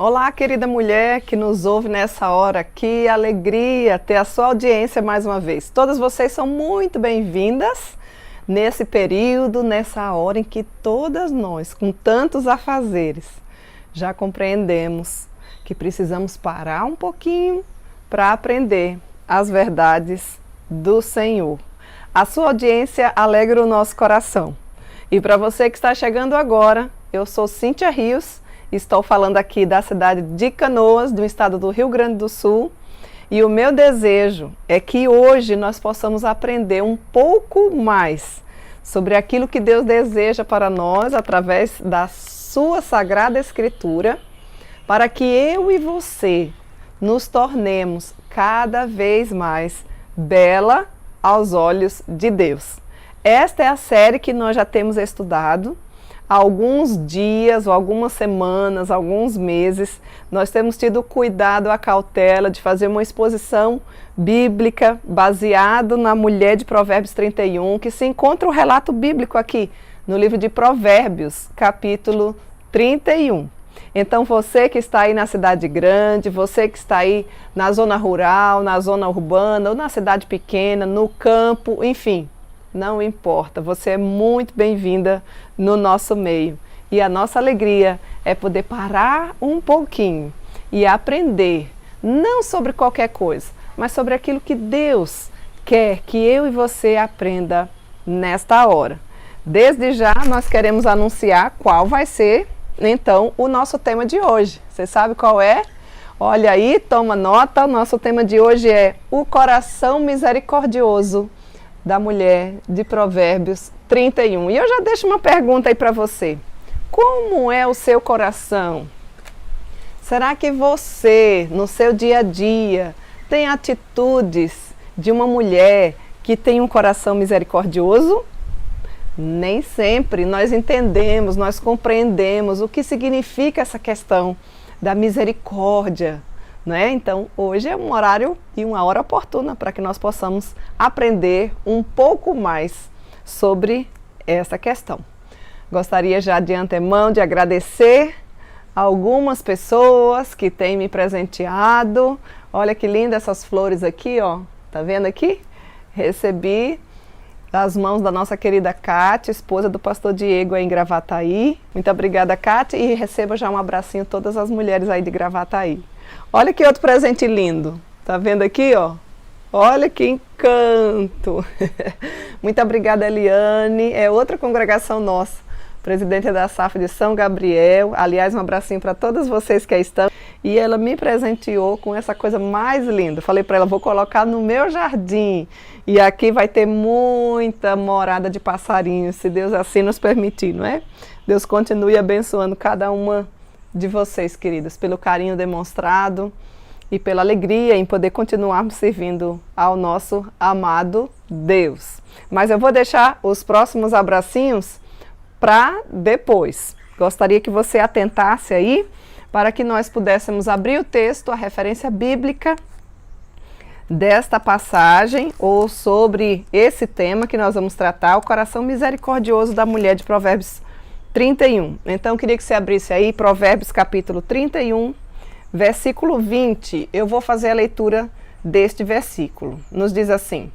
Olá, querida mulher que nos ouve nessa hora, que alegria ter a sua audiência mais uma vez. Todas vocês são muito bem-vindas nesse período, nessa hora em que todas nós, com tantos afazeres, já compreendemos que precisamos parar um pouquinho para aprender as verdades do Senhor. A sua audiência alegra o nosso coração. E para você que está chegando agora, eu sou Cíntia Rios. Estou falando aqui da cidade de Canoas, do estado do Rio Grande do Sul, e o meu desejo é que hoje nós possamos aprender um pouco mais sobre aquilo que Deus deseja para nós através da sua Sagrada Escritura, para que eu e você nos tornemos cada vez mais bela aos olhos de Deus. Esta é a série que nós já temos estudado. Há alguns dias, ou algumas semanas, alguns meses, nós temos tido cuidado, a cautela de fazer uma exposição bíblica baseado na mulher de Provérbios 31, que se encontra o relato bíblico aqui no livro de Provérbios, capítulo 31. Então você que está aí na cidade grande, você que está aí na zona rural, na zona urbana, ou na cidade pequena, no campo, enfim, não importa, você é muito bem-vinda no nosso meio. E a nossa alegria é poder parar um pouquinho e aprender, não sobre qualquer coisa, mas sobre aquilo que Deus quer que eu e você aprenda nesta hora. Desde já nós queremos anunciar qual vai ser, então, o nosso tema de hoje. Você sabe qual é? Olha aí, toma nota, o nosso tema de hoje é o coração misericordioso da mulher de Provérbios 31. E eu já deixo uma pergunta aí para você. Como é o seu coração? Será que você, no seu dia a dia, tem atitudes de uma mulher que tem um coração misericordioso? Nem sempre nós entendemos, nós compreendemos o que significa essa questão da misericórdia. Né? Então, hoje é um horário e uma hora oportuna para que nós possamos aprender um pouco mais sobre essa questão. Gostaria já de antemão de agradecer a algumas pessoas que têm me presenteado. Olha que linda essas flores aqui, ó. Tá vendo aqui? Recebi das mãos da nossa querida Cátia, esposa do pastor Diego aí em Gravataí. Muito obrigada, Cátia, e receba já um abracinho todas as mulheres aí de Gravataí. Olha que outro presente lindo. Tá vendo aqui, ó? Olha que encanto. Muito obrigada, Eliane. É outra congregação nossa, presidente da SAF de São Gabriel. Aliás, um abracinho para todas vocês que aí estão. E ela me presenteou com essa coisa mais linda. Falei para ela, vou colocar no meu jardim. E aqui vai ter muita morada de passarinhos, se Deus assim nos permitir, não é? Deus continue abençoando cada uma de vocês, queridas, pelo carinho demonstrado e pela alegria em poder continuarmos servindo ao nosso amado Deus. Mas eu vou deixar os próximos abracinhos para depois. Gostaria que você atentasse aí para que nós pudéssemos abrir o texto, a referência bíblica desta passagem ou sobre esse tema que nós vamos tratar, o coração misericordioso da mulher de Provérbios 31. Então, eu queria que você abrisse aí Provérbios capítulo 31, versículo 20. Eu vou fazer a leitura deste versículo. Nos diz assim: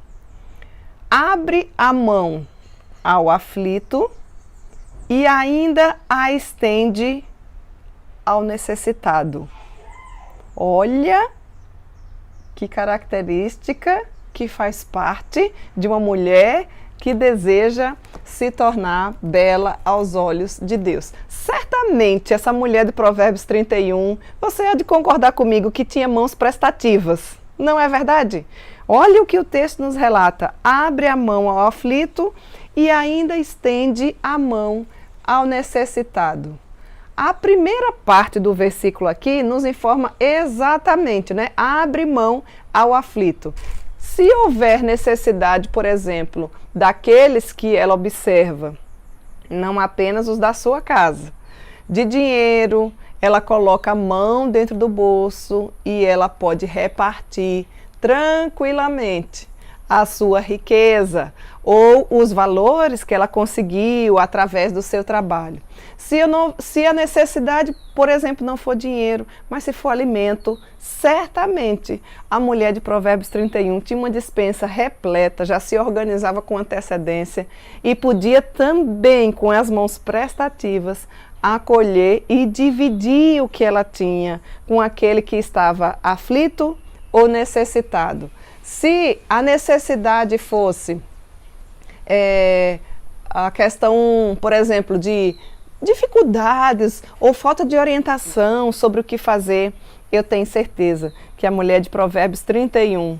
abre a mão ao aflito e ainda a estende ao necessitado. Olha que característica que faz parte de uma mulher que deseja se tornar bela aos olhos de Deus. Certamente essa mulher de Provérbios 31, você há de concordar comigo que tinha mãos prestativas, não é verdade? Olha o que o texto nos relata: abre a mão ao aflito e ainda estende a mão ao necessitado. A primeira parte do versículo aqui nos informa exatamente, né? Abre mão ao aflito. Se houver necessidade, por exemplo, daqueles que ela observa, não apenas os da sua casa, de dinheiro, ela coloca a mão dentro do bolso e ela pode repartir tranquilamente a sua riqueza ou os valores que ela conseguiu através do seu trabalho. Se a necessidade, por exemplo, não for dinheiro, mas se for alimento, certamente a mulher de Provérbios 31 tinha uma despensa repleta, já se organizava com antecedência e podia também, com as mãos prestativas, acolher e dividir o que ela tinha com aquele que estava aflito ou necessitado. Se a necessidade fosse a questão, por exemplo, de dificuldades ou falta de orientação sobre o que fazer, eu tenho certeza que a mulher de Provérbios 31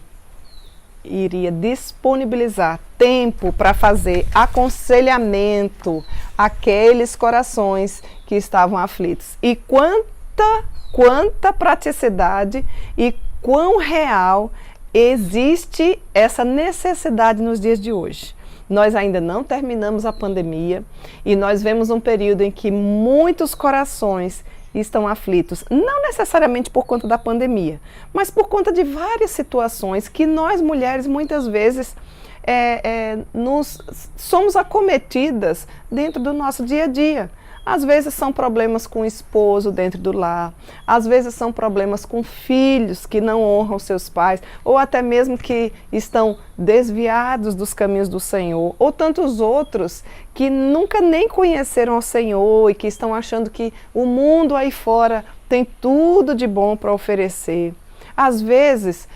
iria disponibilizar tempo para fazer aconselhamento àqueles corações que estavam aflitos. E quanta praticidade e quão real existe essa necessidade nos dias de hoje. Nós ainda não terminamos a pandemia e nós vemos um período em que muitos corações estão aflitos, não necessariamente por conta da pandemia, mas por conta de várias situações que nós mulheres muitas vezes somos acometidas dentro do nosso dia a dia. Às vezes são problemas com o esposo dentro do lar, às vezes são problemas com filhos que não honram seus pais, ou até mesmo que estão desviados dos caminhos do Senhor, ou tantos outros que nunca nem conheceram o Senhor e que estão achando que o mundo aí fora tem tudo de bom para oferecer. Às vezes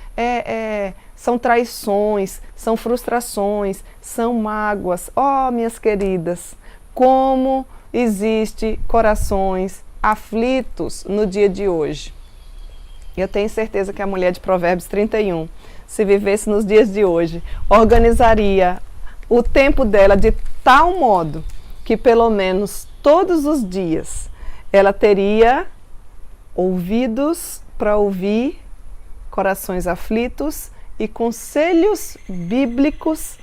são traições, são frustrações, são mágoas. Oh, minhas queridas, como existe corações aflitos no dia de hoje. Eu tenho certeza que a mulher de Provérbios 31, se vivesse nos dias de hoje, organizaria o tempo dela de tal modo que pelo menos todos os dias ela teria ouvidos para ouvir corações aflitos e conselhos bíblicos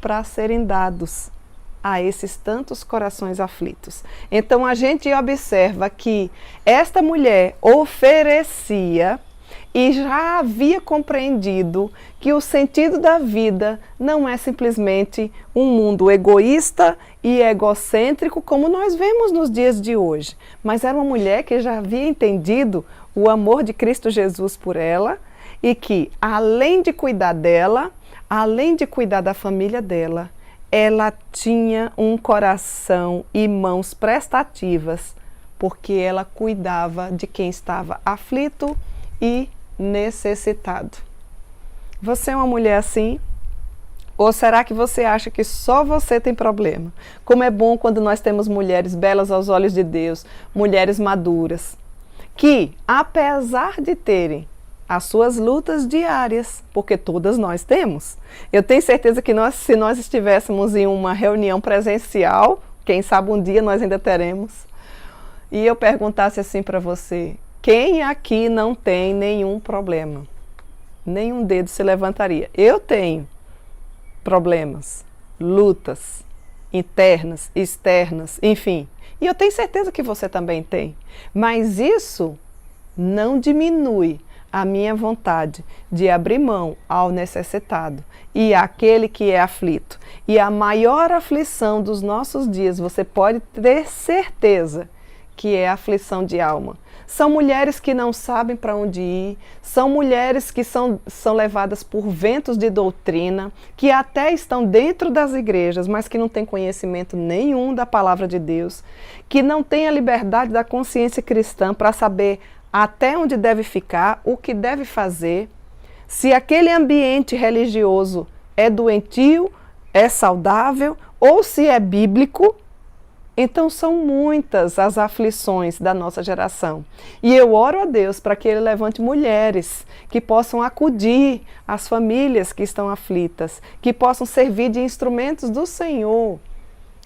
para serem dados a esses tantos corações aflitos. Então a gente observa que esta mulher oferecia e já havia compreendido que o sentido da vida não é simplesmente um mundo egoísta e egocêntrico como nós vemos nos dias de hoje, mas era uma mulher que já havia entendido o amor de Cristo Jesus por ela e que, além de cuidar dela, além de cuidar da família dela, ela tinha um coração e mãos prestativas, porque ela cuidava de quem estava aflito e necessitado. Você é uma mulher assim? Ou será que você acha que só você tem problema? Como é bom quando nós temos mulheres belas aos olhos de Deus, mulheres maduras, que, apesar de terem as suas lutas diárias, porque todas nós temos. Eu tenho certeza que se nós estivéssemos em uma reunião presencial, quem sabe um dia nós ainda teremos, e eu perguntasse assim para você, quem aqui não tem nenhum problema? Nenhum dedo se levantaria. Eu tenho problemas, lutas internas, externas, enfim. E eu tenho certeza que você também tem. Mas isso não diminui a minha vontade de abrir mão ao necessitado e àquele que é aflito. E a maior aflição dos nossos dias, você pode ter certeza que é a aflição de alma. São mulheres que não sabem para onde ir, são mulheres que são levadas por ventos de doutrina, que até estão dentro das igrejas, mas que não têm conhecimento nenhum da palavra de Deus, que não têm a liberdade da consciência cristã para saber até onde deve ficar, o que deve fazer, se aquele ambiente religioso é doentio, é saudável ou se é bíblico. Então são muitas as aflições da nossa geração. E eu oro a Deus para que Ele levante mulheres que possam acudir às famílias que estão aflitas, que possam servir de instrumentos do Senhor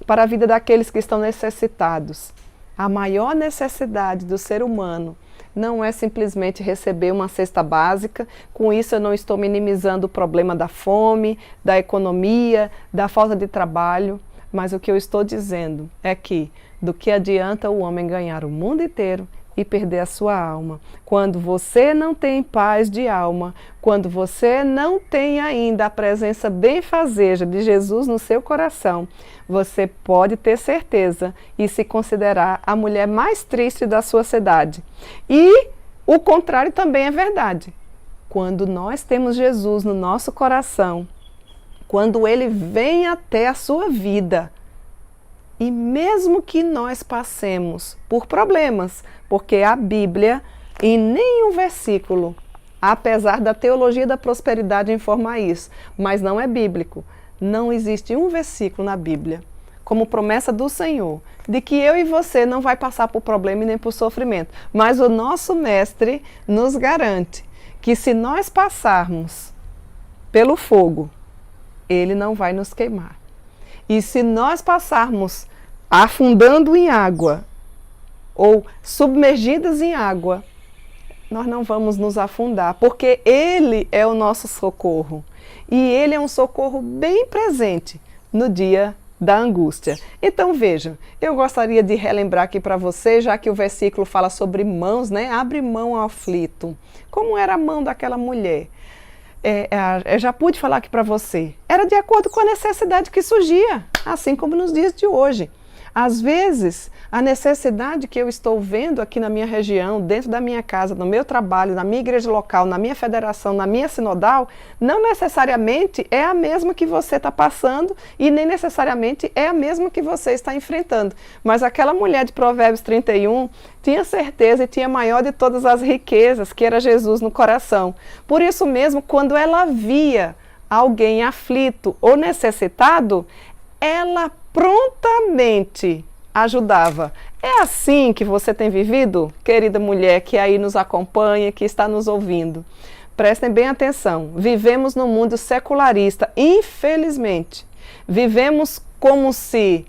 para a vida daqueles que estão necessitados. A maior necessidade do ser humano não é simplesmente receber uma cesta básica. Com isso eu não estou minimizando o problema da fome, da economia, da falta de trabalho. Mas o que eu estou dizendo é que do que adianta o homem ganhar o mundo inteiro e perder a sua alma. Quando você não tem paz de alma, quando você não tem ainda a presença benfazeja de Jesus no seu coração, você pode ter certeza e se considerar a mulher mais triste da sua cidade. E o contrário também é verdade. Quando nós temos Jesus no nosso coração, quando Ele vem até a sua vida, e mesmo que nós passemos por problemas, porque a Bíblia, em nenhum versículo, apesar da teologia da prosperidade informar isso, mas não é bíblico, não existe um versículo na Bíblia, como promessa do Senhor, de que eu e você não vai passar por problema e nem por sofrimento. Mas o nosso Mestre nos garante que se nós passarmos pelo fogo, Ele não vai nos queimar. E se nós passarmos afundando em água ou submergidas em água, nós não vamos nos afundar, porque Ele é o nosso socorro. E Ele é um socorro bem presente no dia da angústia. Então vejam, eu gostaria de relembrar aqui para você, já que o versículo fala sobre mãos, né? Abre mão ao aflito. Como era a mão daquela mulher? Eu já pude falar aqui para você. Era de acordo com a necessidade que surgia, assim como nos dias de hoje. Às vezes, a necessidade que eu estou vendo aqui na minha região, dentro da minha casa, no meu trabalho, na minha igreja local, na minha federação, na minha sinodal, não necessariamente é a mesma que você está passando e nem necessariamente é a mesma que você está enfrentando. Mas aquela mulher de Provérbios 31 tinha certeza e tinha a maior de todas as riquezas, que era Jesus no coração. Por isso mesmo, quando ela via alguém aflito ou necessitado, ela prontamente ajudava. É assim que você tem vivido, querida mulher que aí nos acompanha, que está nos ouvindo? Prestem bem atenção. Vivemos num mundo secularista, infelizmente. Vivemos como se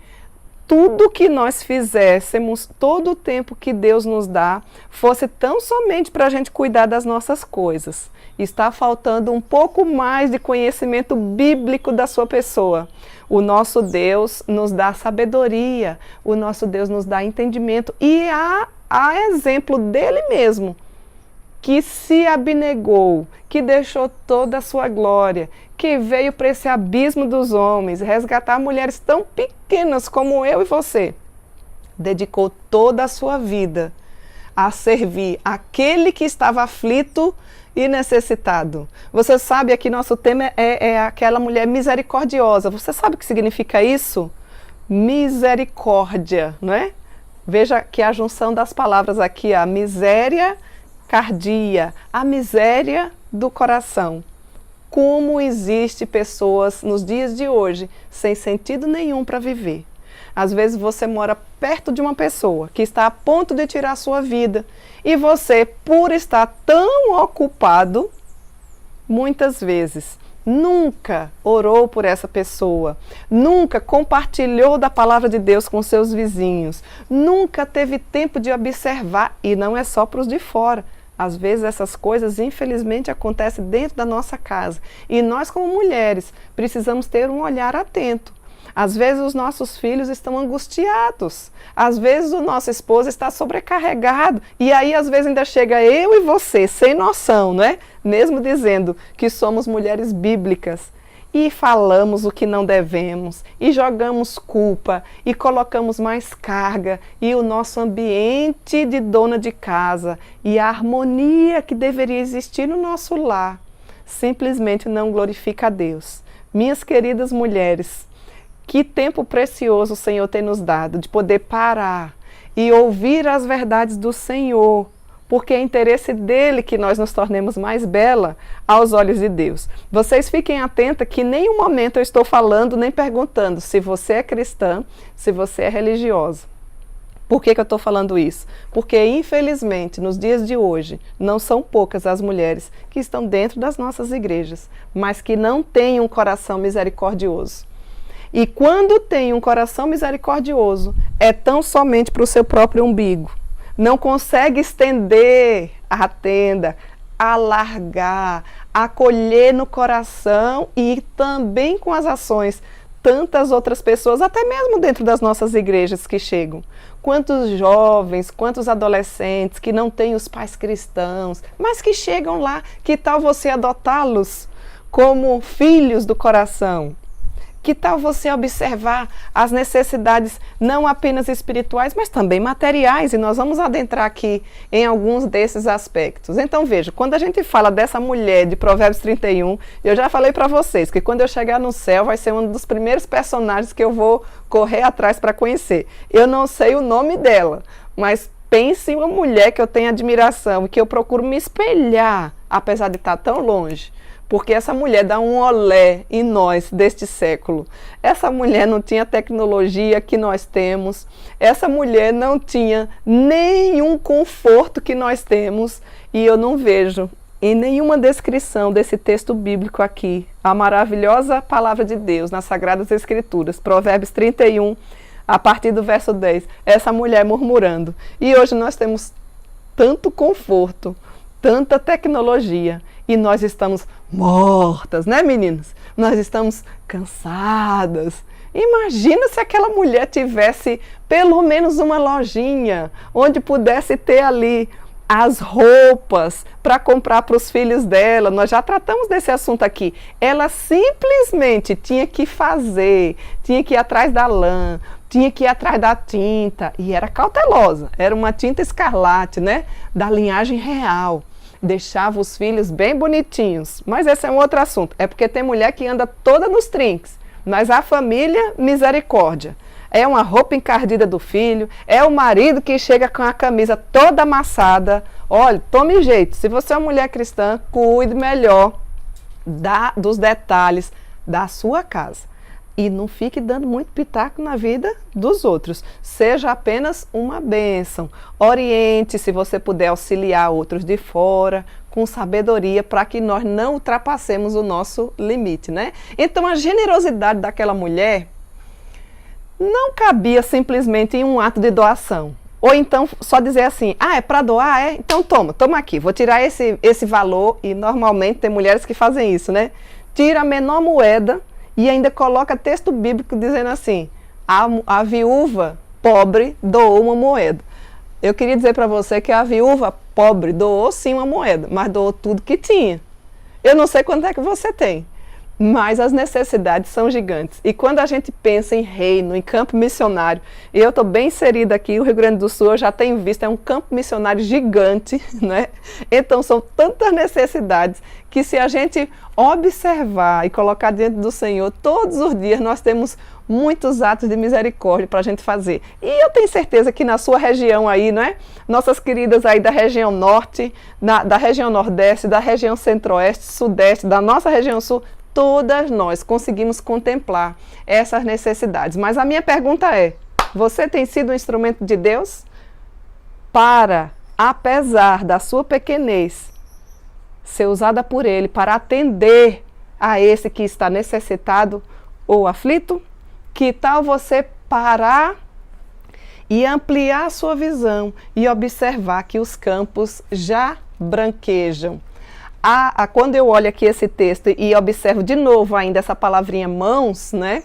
tudo que nós fizéssemos, todo o tempo que Deus nos dá, fosse tão somente para a gente cuidar das nossas coisas. Está faltando um pouco mais de conhecimento bíblico da sua pessoa. O nosso Deus nos dá sabedoria, o nosso Deus nos dá entendimento e há exemplo dele mesmo, que se abnegou, que deixou toda a sua glória, que veio para esse abismo dos homens, resgatar mulheres tão pequenas como eu e você. Dedicou toda a sua vida a servir aquele que estava aflito e necessitado. Você sabe, aqui nosso tema é aquela mulher misericordiosa. Você sabe o que significa isso? Misericórdia, não é? Veja que a junção das palavras aqui, a miséria, cardia, a miséria do coração. Como existe pessoas nos dias de hoje sem sentido nenhum para viver. Às vezes você mora perto de uma pessoa que está a ponto de tirar a sua vida e você, por estar tão ocupado, muitas vezes nunca orou por essa pessoa, nunca compartilhou da palavra de Deus com seus vizinhos, nunca teve tempo de observar, e não é só para os de fora. Às vezes essas coisas, infelizmente, acontecem dentro da nossa casa. E nós, como mulheres, precisamos ter um olhar atento. Às vezes os nossos filhos estão angustiados. Às vezes o nosso esposo está sobrecarregado. E aí, às vezes, ainda chega eu e você, sem noção, não é? Mesmo dizendo que somos mulheres bíblicas. E falamos o que não devemos, e jogamos culpa, e colocamos mais carga, e o nosso ambiente de dona de casa, e a harmonia que deveria existir no nosso lar, simplesmente não glorifica a Deus. Minhas queridas mulheres, que tempo precioso o Senhor tem nos dado de poder parar e ouvir as verdades do Senhor, porque é interesse dele que nós nos tornemos mais bela aos olhos de Deus. Vocês fiquem atentas que em nenhum momento eu estou falando nem perguntando se você é cristã, se você é religiosa. Por que eu estou falando isso? Porque, infelizmente, nos dias de hoje, não são poucas as mulheres que estão dentro das nossas igrejas, mas que não têm um coração misericordioso. E quando tem um coração misericordioso, é tão somente para o seu próprio umbigo. Não consegue estender a tenda, alargar, acolher no coração e também com as ações tantas outras pessoas, até mesmo dentro das nossas igrejas que chegam. quantos jovens, quantos adolescentes que não têm os pais cristãos, mas que chegam lá. Que tal você adotá-los como filhos do coração? Que tal você observar as necessidades não apenas espirituais, mas também materiais? E nós vamos adentrar aqui em alguns desses aspectos. Então veja, quando a gente fala dessa mulher de Provérbios 31, eu já falei para vocês que quando eu chegar no céu vai ser um dos primeiros personagens que eu vou correr atrás para conhecer. Eu não sei o nome dela, mas pense em uma mulher que eu tenho admiração e que eu procuro me espelhar, apesar de estar tão longe. Porque essa mulher dá um olé em nós deste século. Essa mulher não tinha a tecnologia que nós temos. Essa mulher não tinha nenhum conforto que nós temos. E eu não vejo em nenhuma descrição desse texto bíblico aqui a maravilhosa palavra de Deus nas Sagradas Escrituras, Provérbios 31, a partir do verso 10, essa mulher murmurando. E hoje nós temos tanto conforto, tanta tecnologia, e nós estamos mortas, né, meninas? Nós estamos cansadas. Imagina se aquela mulher tivesse pelo menos uma lojinha onde pudesse ter ali as roupas para comprar para os filhos dela. Nós já tratamos desse assunto aqui. Ela simplesmente tinha que fazer, tinha que ir atrás da lã, tinha que ir atrás da tinta, e era cautelosa. Era uma tinta escarlate, né, da linhagem real. Deixava os filhos bem bonitinhos. Mas esse é um outro assunto. É porque tem mulher que anda toda nos trinques. Mas a família, misericórdia. É uma roupa encardida do filho, é o marido que chega com a camisa toda amassada. Olha, tome jeito. Se você é uma mulher cristã, cuide melhor dos detalhes da sua casa. E não fique dando muito pitaco na vida dos outros. Seja apenas uma bênção. Oriente, se você puder auxiliar outros de fora, com sabedoria, para que nós não ultrapassemos o nosso limite, né? Então, a generosidade daquela mulher não cabia simplesmente em um ato de doação. Ou então só dizer assim, é para doar? É? Então toma aqui, vou tirar esse valor. E normalmente tem mulheres que fazem isso, né? Tira a menor moeda e ainda coloca texto bíblico dizendo assim, a viúva pobre doou uma moeda. Eu queria dizer para você que a viúva pobre doou sim uma moeda, mas doou tudo que tinha. Eu não sei quanto é que você tem, mas as necessidades são gigantes. E quando a gente pensa em reino, em campo missionário, e eu estou bem inserida aqui, o Rio Grande do Sul, eu já tenho visto, é um campo missionário gigante, né? Então são tantas necessidades que se a gente observar e colocar diante do Senhor, todos os dias nós temos muitos atos de misericórdia para a gente fazer. E eu tenho certeza que na sua região aí, né? Nossas queridas aí da região norte, da região nordeste, da região centro-oeste, sudeste, da nossa região sul, todas nós conseguimos contemplar essas necessidades. Mas a minha pergunta é, você tem sido um instrumento de Deus para, apesar da sua pequenez, ser usada por Ele para atender a esse que está necessitado ou aflito? Que tal você parar e ampliar a sua visão e observar que os campos já branquejam? Quando eu olho aqui esse texto e observo de novo ainda essa palavrinha mãos, né?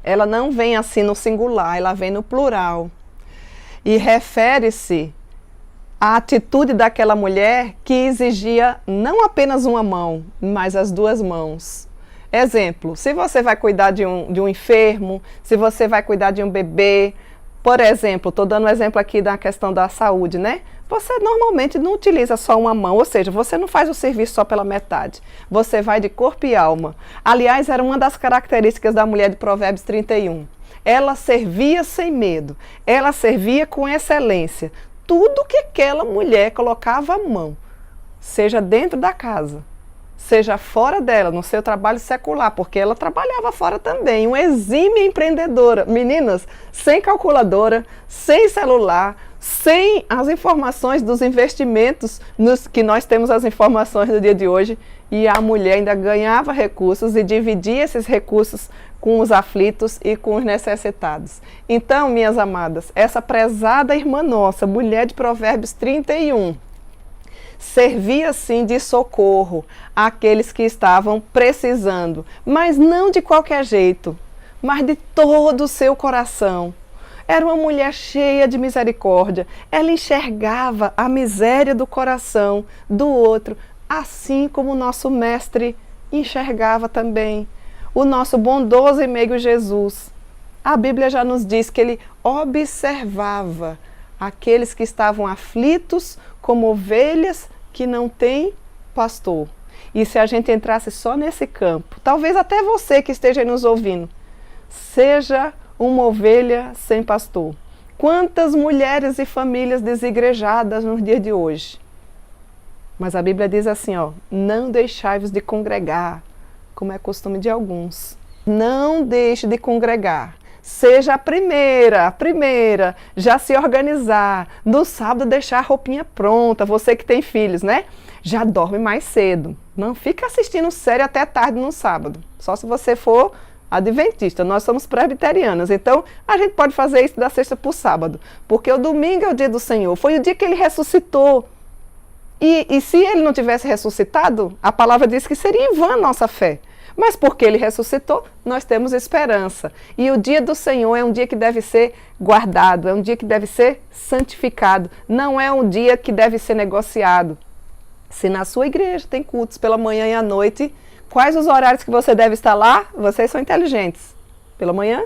Ela não vem assim no singular, ela vem no plural. E refere-se à atitude daquela mulher que exigia não apenas uma mão, mas as duas mãos. Exemplo, se você vai cuidar de um enfermo, se você vai cuidar de um bebê, por exemplo, estou dando um exemplo aqui da questão da saúde, né? Você normalmente não utiliza só uma mão, ou seja, você não faz o serviço só pela metade. Você vai de corpo e alma. Aliás, era uma das características da mulher de Provérbios 31. Ela servia sem medo, ela servia com excelência. Tudo que aquela mulher colocava à mão, seja dentro da casa, seja fora dela, no seu trabalho secular, porque ela trabalhava fora também, uma exímia empreendedora. Meninas, sem calculadora, sem celular, sem as informações dos investimentos, que nós temos as informações no dia de hoje, e a mulher ainda ganhava recursos e dividia esses recursos com os aflitos e com os necessitados. Então, minhas amadas, essa prezada irmã nossa, mulher de Provérbios 31, servia sim de socorro àqueles que estavam precisando, mas não de qualquer jeito, mas de todo o seu coração. Era uma mulher cheia de misericórdia. Ela enxergava a miséria do coração do outro, assim como o nosso mestre enxergava também. O nosso bondoso e meigo Jesus. A Bíblia já nos diz que ele observava aqueles que estavam aflitos como ovelhas que não têm pastor. E se a gente entrasse só nesse campo, talvez até você que esteja aí nos ouvindo, seja uma ovelha sem pastor. Quantas mulheres e famílias desigrejadas nos dias de hoje. Mas a Bíblia diz assim, ó, não deixai-vos de congregar, como é costume de alguns. Não deixe de congregar. Seja a primeira, já se organizar. No sábado deixar a roupinha pronta, você que tem filhos, né? Já dorme mais cedo. Não fica assistindo série até tarde no sábado. Só se você for adventista. Nós somos presbiterianas, então a gente pode fazer isso da sexta para o sábado. Porque o domingo é o dia do Senhor. Foi o dia que ele ressuscitou. E se ele não tivesse ressuscitado, a palavra diz que seria em vão a nossa fé. Mas porque ele ressuscitou, nós temos esperança. E o dia do Senhor é um dia que deve ser guardado, é um dia que deve ser santificado. Não é um dia que deve ser negociado. Se na sua igreja tem cultos pela manhã e à noite, quais os horários que você deve estar lá? Vocês são inteligentes. Pela manhã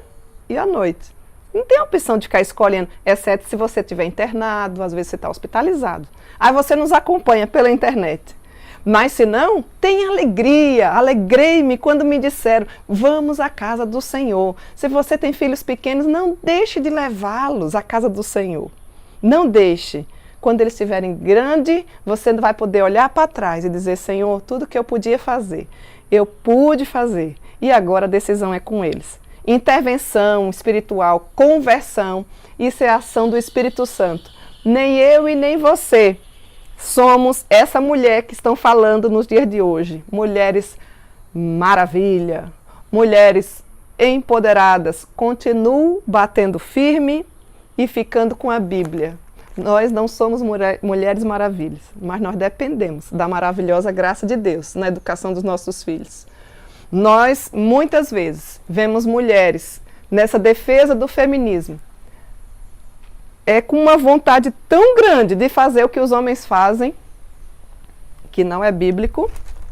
e à noite. Não tem a opção de ficar escolhendo, exceto se você estiver internado, às vezes você está hospitalizado. Aí você nos acompanha pela internet. Mas se não, tem alegria. Alegrei-me quando me disseram, vamos à casa do Senhor. Se você tem filhos pequenos, não deixe de levá-los à casa do Senhor. Não deixe. Quando eles estiverem grandes, você vai poder olhar para trás e dizer, Senhor, tudo que eu podia fazer, eu pude fazer. E agora a decisão é com eles. Intervenção espiritual, conversão, isso é a ação do Espírito Santo. Nem eu e nem você somos essa mulher que estão falando nos dias de hoje. Mulheres maravilha, mulheres empoderadas. Continuo batendo firme e ficando com a Bíblia. Nós não somos mulheres maravilhas, mas nós dependemos da maravilhosa graça de Deus na educação dos nossos filhos. Nós, muitas vezes, vemos mulheres nessa defesa do feminismo, com uma vontade tão grande de fazer o que os homens fazem, que não é bíblico,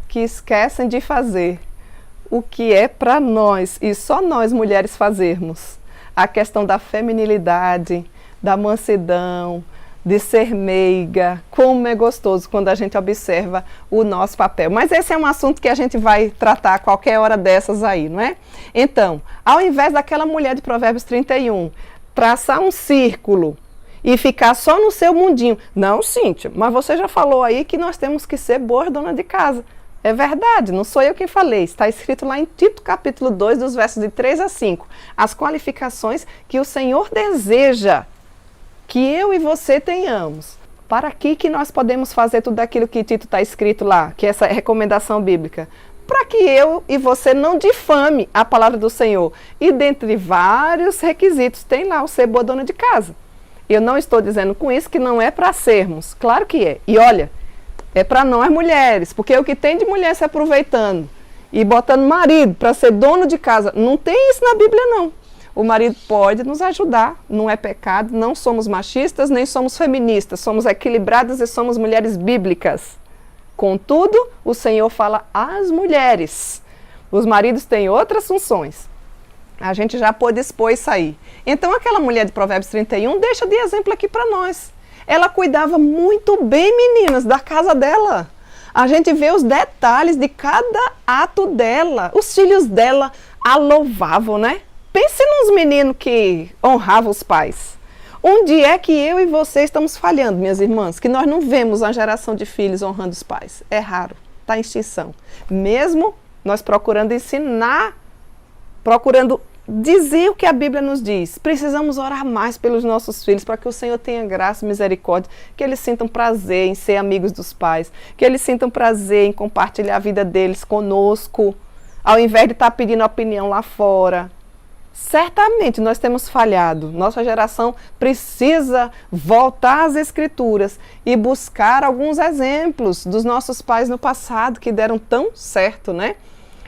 que esquecem de fazer o que é para nós, e só nós mulheres fazermos. A questão da feminilidade, da mansidão, de ser meiga, como é gostoso quando a gente observa o nosso papel. Mas esse é um assunto que a gente vai tratar a qualquer hora dessas aí, não é? Então, ao invés daquela mulher de Provérbios 31, traçar um círculo e ficar só no seu mundinho. Não, Cíntia, mas você já falou aí que nós temos que ser boas donas de casa. É verdade, não sou eu quem falei, está escrito lá em Tito capítulo 2, dos versos de 3 a 5, as qualificações que o Senhor deseja que eu e você tenhamos. Para que nós podemos fazer tudo aquilo que Tito está escrito lá, que é essa recomendação bíblica? Para que eu e você não difame a palavra do Senhor. E dentre vários requisitos, tem lá o ser boa dona de casa. Eu não estou dizendo com isso que não é para sermos, claro que é. E olha, é para nós mulheres, porque o que tem de mulher se aproveitando e botando marido para ser dono de casa, não tem isso na Bíblia não. O marido pode nos ajudar, não é pecado, não somos machistas, nem somos feministas, somos equilibradas e somos mulheres bíblicas. Contudo, o Senhor fala às mulheres. Os maridos têm outras funções. A gente já pôde expor isso aí. Então aquela mulher de Provérbios 31 deixa de exemplo aqui para nós. Ela cuidava muito bem, meninas, da casa dela. A gente vê os detalhes de cada ato dela. Os filhos dela a louvavam, né? Pense nos meninos que honravam os pais. Onde é que eu e você estamos falhando, minhas irmãs? Que nós não vemos uma geração de filhos honrando os pais. É raro, está em extinção. Mesmo nós procurando ensinar, procurando dizer o que a Bíblia nos diz. Precisamos orar mais pelos nossos filhos, para que o Senhor tenha graça e misericórdia, que eles sintam prazer em ser amigos dos pais, que eles sintam prazer em compartilhar a vida deles conosco, ao invés de estar pedindo opinião lá fora. Certamente nós temos falhado. Nossa geração precisa voltar às Escrituras e buscar alguns exemplos dos nossos pais no passado que deram tão certo, né?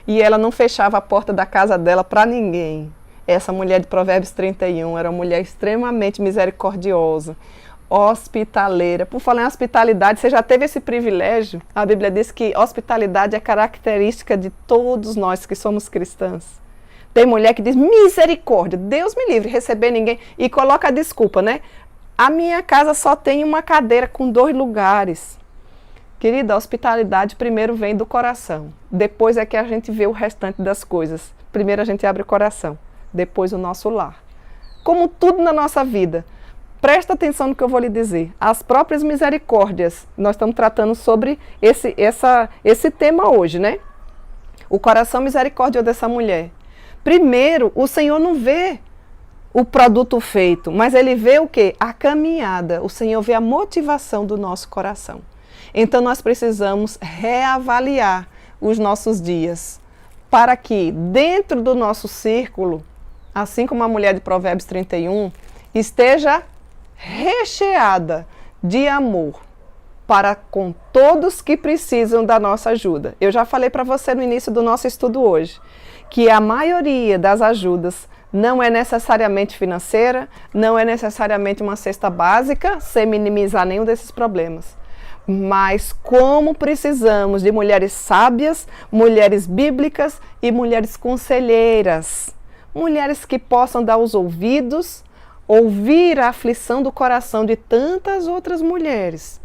E ela não fechava a porta da casa dela para ninguém. Essa mulher de Provérbios 31 era uma mulher extremamente misericordiosa, hospitaleira. Por falar em hospitalidade, você já teve esse privilégio? A Bíblia diz que hospitalidade é característica de todos nós que somos cristãs. Tem mulher que diz, misericórdia, Deus me livre, receber ninguém, e coloca a desculpa, né? A minha casa só tem uma cadeira com 2 lugares. Querida, a hospitalidade primeiro vem do coração, depois é que a gente vê o restante das coisas. Primeiro a gente abre o coração, depois o nosso lar. Como tudo na nossa vida, presta atenção no que eu vou lhe dizer. As próprias misericórdias, nós estamos tratando sobre esse tema hoje, né? O coração misericordioso dessa mulher. Primeiro, o Senhor não vê o produto feito, mas Ele vê o quê? A caminhada. O Senhor vê a motivação do nosso coração. Então nós precisamos reavaliar os nossos dias, para que dentro do nosso círculo, assim como a mulher de Provérbios 31, esteja recheada de amor para com todos que precisam da nossa ajuda. Eu já falei para você no início do nosso estudo hoje, que a maioria das ajudas não é necessariamente financeira, não é necessariamente uma cesta básica, sem minimizar nenhum desses problemas. Mas como precisamos de mulheres sábias, mulheres bíblicas e mulheres conselheiras. Mulheres que possam dar os ouvidos, ouvir a aflição do coração de tantas outras mulheres,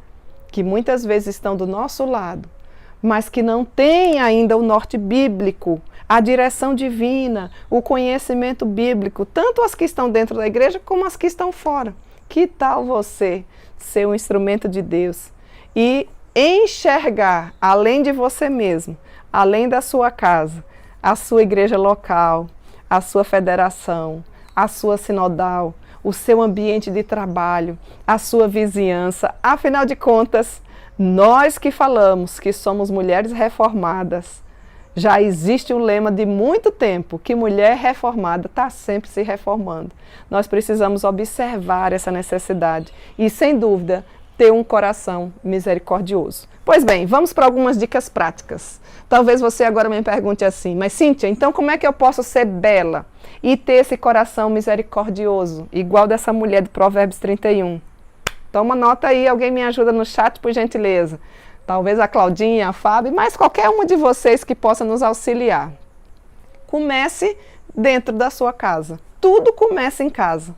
que muitas vezes estão do nosso lado, mas que não têm ainda o norte bíblico, a direção divina, o conhecimento bíblico, tanto as que estão dentro da igreja como as que estão fora. Que tal você ser um instrumento de Deus e enxergar, além de você mesmo, além da sua casa, a sua igreja local, a sua federação, a sua sinodal, o seu ambiente de trabalho, a sua vizinhança. Afinal de contas, nós que falamos que somos mulheres reformadas, já existe um lema de muito tempo, que mulher reformada está sempre se reformando. Nós precisamos observar essa necessidade e, sem dúvida, ter um coração misericordioso. Pois bem, vamos para algumas dicas práticas. Talvez você agora me pergunte assim, mas Cíntia, então como é que eu posso ser bela e ter esse coração misericordioso, igual dessa mulher de Provérbios 31? Toma nota aí, alguém me ajuda no chat, por gentileza. Talvez a Claudinha, a Fábio, mas qualquer uma de vocês que possa nos auxiliar. Comece dentro da sua casa. Tudo começa em casa.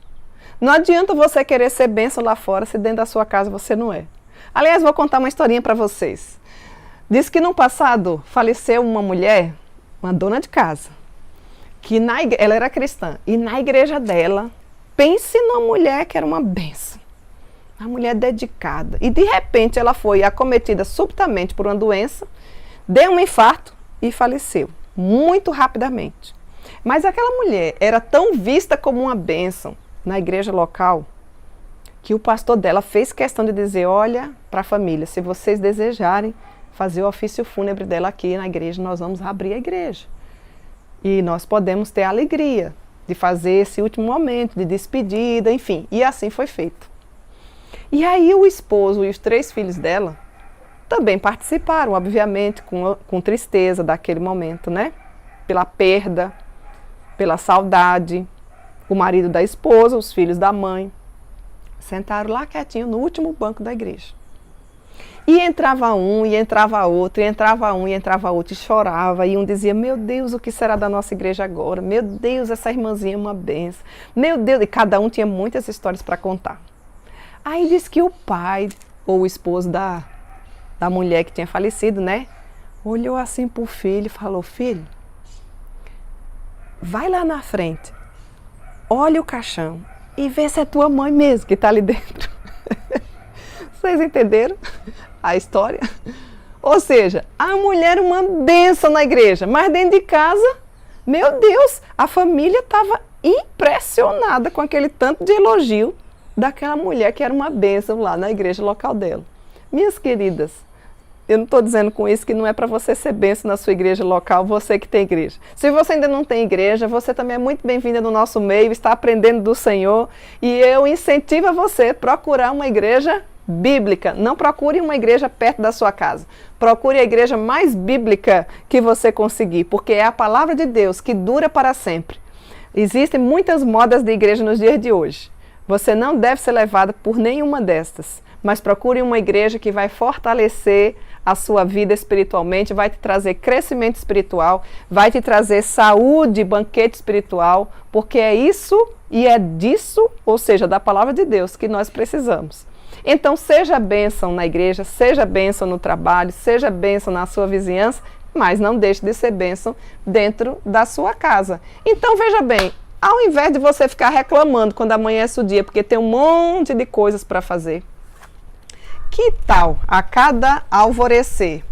Não adianta você querer ser bênção lá fora se dentro da sua casa você não é. Aliás, vou contar uma historinha para vocês. Diz que no passado faleceu uma mulher, uma dona de casa, que ela era cristã, e na igreja dela, pense numa mulher que era uma bênção, uma mulher dedicada, e de repente ela foi acometida subitamente por uma doença, deu um infarto e faleceu, muito rapidamente. Mas aquela mulher era tão vista como uma bênção na igreja local, que o pastor dela fez questão de dizer, olha, para a família, se vocês desejarem fazer o ofício fúnebre dela aqui na igreja, nós vamos abrir a igreja. E nós podemos ter a alegria de fazer esse último momento de despedida, enfim. E assim foi feito. E aí o esposo e os 3 filhos dela também participaram, obviamente, com tristeza daquele momento, né? Pela perda, pela saudade. O marido da esposa, os filhos da mãe, sentaram lá quietinho no último banco da igreja. E entrava um, e entrava outro, e entrava um, e entrava outro, e chorava, e um dizia, meu Deus, o que será da nossa igreja agora? Meu Deus, essa irmãzinha é uma benção. Meu Deus, e cada um tinha muitas histórias para contar. Aí diz que o pai, ou o esposo da mulher que tinha falecido, né, olhou assim para o filho e falou, filho, vai lá na frente, olha o caixão e vê se é tua mãe mesmo que está ali dentro. Vocês entenderam a história? Ou seja, a mulher era uma bênção na igreja, mas dentro de casa, meu Deus, a família estava impressionada com aquele tanto de elogio daquela mulher que era uma bênção lá na igreja local dela. Minhas queridas, eu não estou dizendo com isso que não é para você ser bênção na sua igreja local, você que tem igreja. Se você ainda não tem igreja, você também é muito bem-vinda no nosso meio, está aprendendo do Senhor. E eu incentivo a você a procurar uma igreja bíblica. Não procure uma igreja perto da sua casa. Procure a igreja mais bíblica que você conseguir, porque é a palavra de Deus que dura para sempre. Existem muitas modas de igreja nos dias de hoje. Você não deve ser levado por nenhuma destas, mas procure uma igreja que vai fortalecer a sua vida espiritualmente, vai te trazer crescimento espiritual, vai te trazer saúde, banquete espiritual, porque é isso e é disso, ou seja, da palavra de Deus, que nós precisamos. Então, seja bênção na igreja, seja bênção no trabalho, seja bênção na sua vizinhança, mas não deixe de ser bênção dentro da sua casa. Então, veja bem, ao invés de você ficar reclamando quando amanhece o dia, porque tem um monte de coisas para fazer, que tal a cada alvorecer